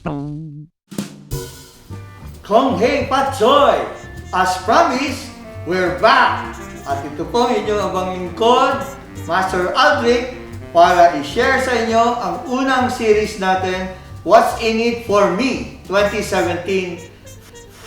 Kong Hei Pat Choy! As promised, we're back! At ito po ang inyong abang lingkod, Master Aldrich, para i-share sa inyo ang unang series natin, What's in it for me 2017,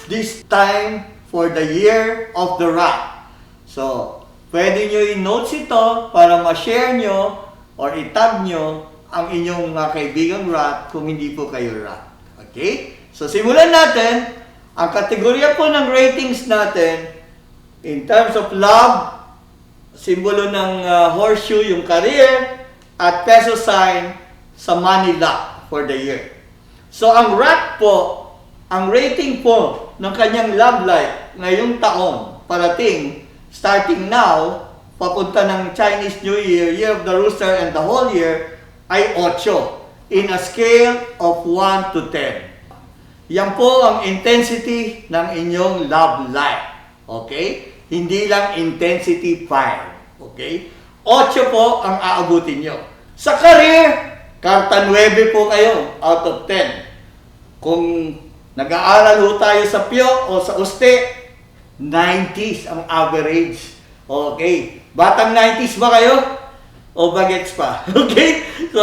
this time for the year of the rat. So, pwede nyo i-notes ito para ma-share nyo or i-tag nyo ang inyong mga kaibigang rat kung hindi po kayo rat. Okay? So, simulan natin. Ang kategorya po ng ratings natin, in terms of love, simbolo ng horseshoe yung career, at peso sign sa money luck for the year. So, ang rat po, ang rating po ng kanyang love life ngayong taon, parating, starting now, papunta ng Chinese New Year, Year of the Rooster, and the whole year, ay 8 in a scale of 1 to 10. Yan po ang intensity ng inyong love life. Okay? Hindi lang intensity 5. Okay? 8 po ang aabutin nyo. Sa career, karta 9 po kayo out of 10. Kung nag-aaral ho tayo sa PIO o sa USTE, 90s ang average. Okay? Batang 90s ba kayo? O bagets pa? Okay? So,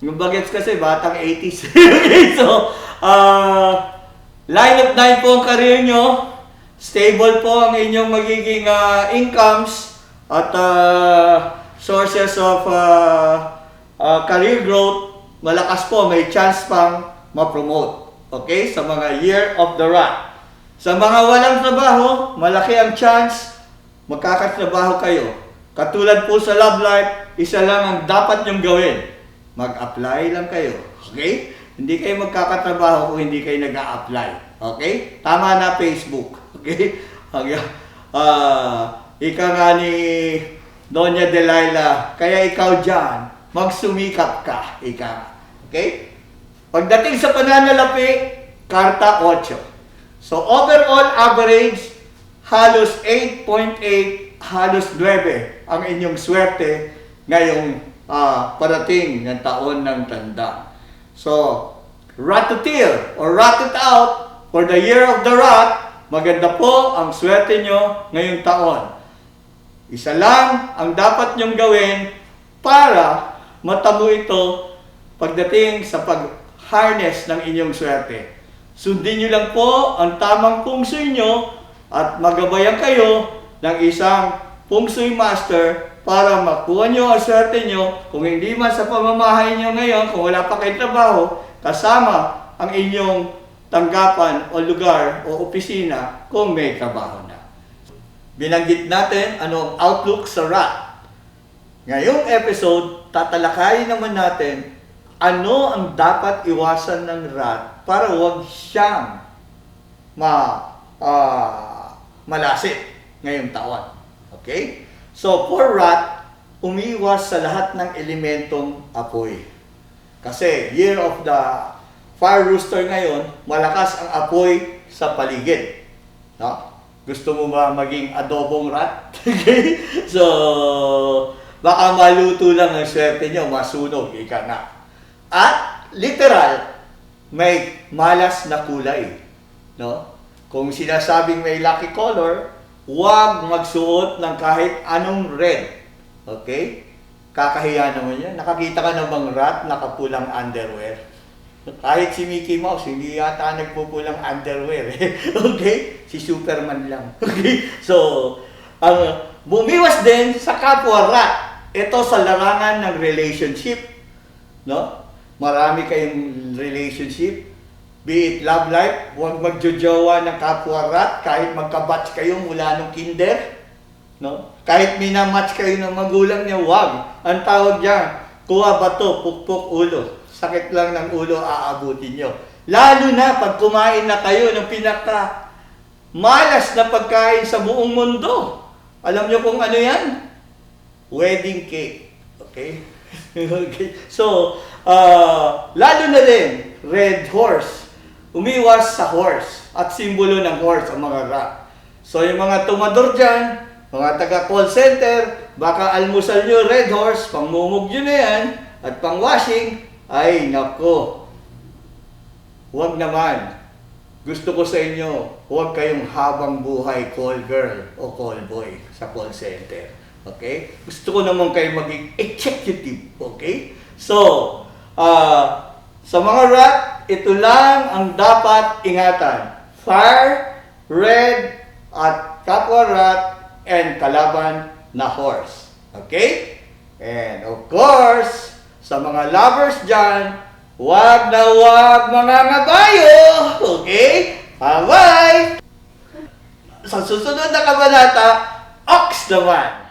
yung bagets kasi batang 80s. Okay? So, line of 9 po ang career nyo. Stable po ang inyong magiging incomes at sources of career growth. Malakas po, may chance pang ma-promote. Okay? Sa mga year of the rat. Sa mga walang trabaho, malaki ang chance magkakatrabaho kayo. Katulad po sa love life, isa lang ang dapat nyong gawin. Mag-apply lang kayo. Okay? Hindi kayo magkakatrabaho kung hindi kayo nag-a-apply. Okay? Tama na Facebook. Okay? Ika nga ni Doña Delilah, kaya ikaw dyan, magsumikap ka. Ika. Okay? Pagdating sa pananalapi, karta 8. So, overall average, halos 8.8, halos 9 ang inyong swerte ngayong parating ng taon ng tanda. So, Ratatil or Ratit Out for the year of the rat, maganda po ang swerte nyo ngayong taon. Isa lang ang dapat nyong gawin para matamo ito pagdating sa pag-harness ng inyong swerte. Sundin nyo lang po ang tamang feng shui nyo at magabayan kayo ng isang feng shui master para makuha nyo ang swerte nyo. Kung hindi man sa pamamahay nyo ngayon, kung wala pa kayong trabaho, kasama ang inyong tanggapan o lugar o opisina kung may trabaho na. Binanggit natin ano ang outlook sa rat. Ngayong episode, tatalakayin naman natin ano ang dapat iwasan ng rat para huwag siyang malasit ngayong taon. Okay? So, for rat, umiwas sa lahat ng elementong apoy. Kasi, year of the fire rooster ngayon, malakas ang apoy sa paligid. No? Gusto mo ba maging adobong rat? Okay? So, baka maluto lang ang swerte nyo, masunog, ika nga. At, literal, may malas na kulay. No? Kung sinasabing may lucky color, huwag magsuot ng kahit anong red. Okay? Kakahiya naman yan. Nakakita ka na bang rat nakapulang underwear? Kahit si Mickey Mouse, hindi yata nagpupulang underwear. Okay? Si Superman lang. Okay? So, bumiwas din sa kapwa rat. Ito sa larangan ng relationship. No? Marami kayong relationship. Be it love life, huwag magjojowa ng kapwa rat kahit magkabatch kayo mula nung kinder. No? Kahit minamatch kayo ng magulang niya, huwag. Ang tawag diyan, kuha bato, pukpok ulo. Sakit lang ng ulo, aabutin nyo. Lalo na pag kumain na kayo ng pinaka malas na pagkain sa buong mundo. Alam nyo kung ano yan? Wedding cake. Okay? Okay. So, lalo na din, red horse. Umiwas sa horse at simbolo ng horse ang mga rat. So yung mga tumador dyan, mga taga-call center, baka almusal nyo red horse, pangmumug nyo na yan, at pang-washing, ay nako, huwag naman. Gusto ko sa inyo, huwag kayong habang buhay call girl o call boy sa call center. Okay? Gusto ko naman kayo maging executive. Okay? So, sa mga rat, ito lang ang dapat ingatan. Fire, red, at kapwa rat, and kalaban na horse. Okay? And of course, sa mga lovers dyan, wag na wag mga ngabayo! Okay? Bye-bye! Sa susunod na kabanata, ox naman!